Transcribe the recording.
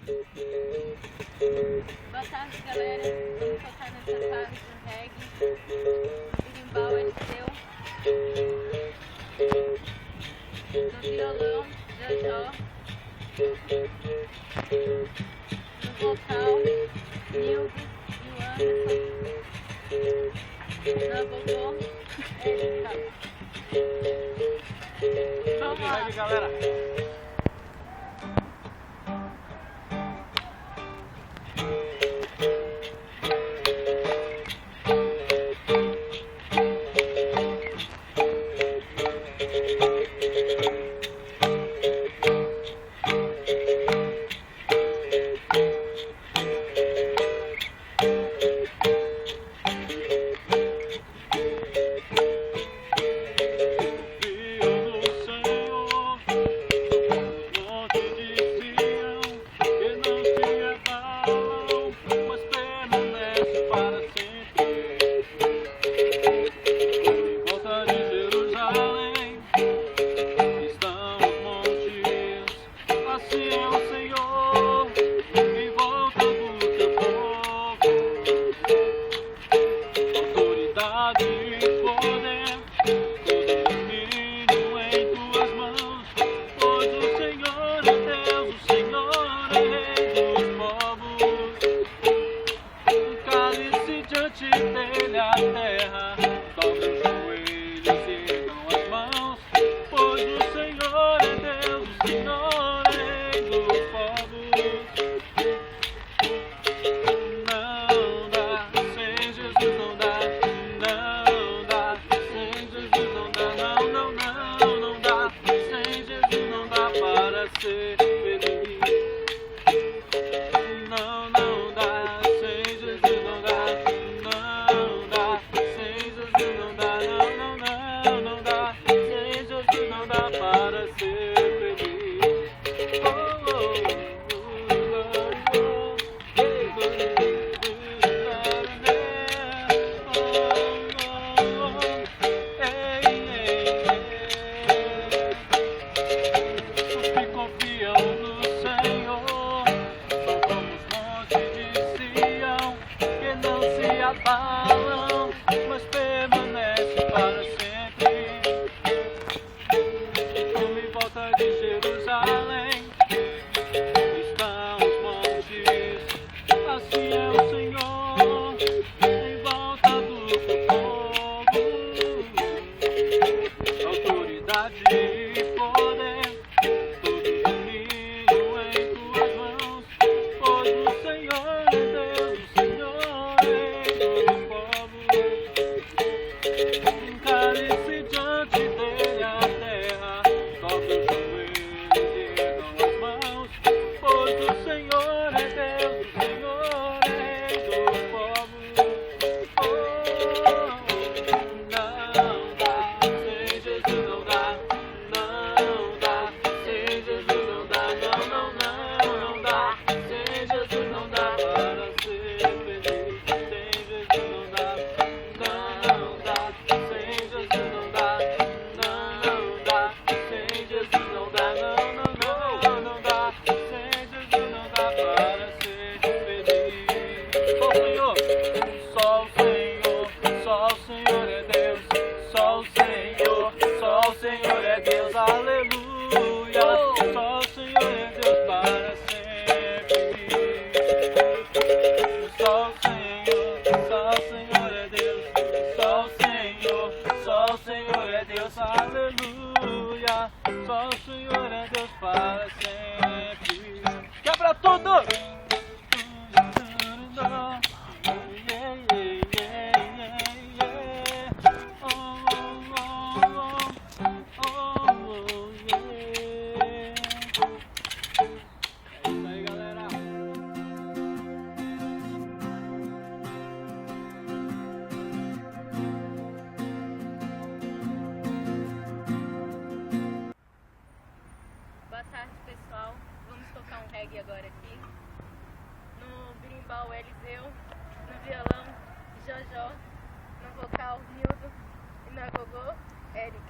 Boa tarde, galera. Vamos tocar nessa parte do reggae. Berimbau, Eliseu. No violão, Jojo. No vocal, Nildo e o no agogô, Eliseu. Vamos lá, galera. Mas permanece para sempre. Como em volta de Jerusalém estão os montes, assim é o Senhor em volta do seu povo. Autoridade e poder, todo domínio em tuas mãos, pois o Senhor é Deus, o Senhor é dos povos. Encare-se diante dele a terra, dobre os joelhos e ergam as mãos, pois o Senhor é Deus, o Senhor é dos povos. Não dá, sem Jesus não dá, não dá, sem Jesus não dá, não dá, sem Jesus não dá para ser feliz, sem Jesus não dá, sem Jesus não dá, sem Jesus não dá, não dá, sem Jesus não dá para ser feliz. Só o Senhor, só o Senhor é Deus, só o Senhor é Deus, aleluia. Só o Senhor é Deus para sempre. Só o Senhor é Deus, só o Senhor é Deus, aleluia. Só o Senhor é Deus para sempre. Quebra tudo! É isso aí, galera. Boa tarde, pessoal. Vamos tocar um reggae agora aqui. No berimbau, Eliseu. No violão, Jojo. No vocal, Nildo. E no agogô, Eric.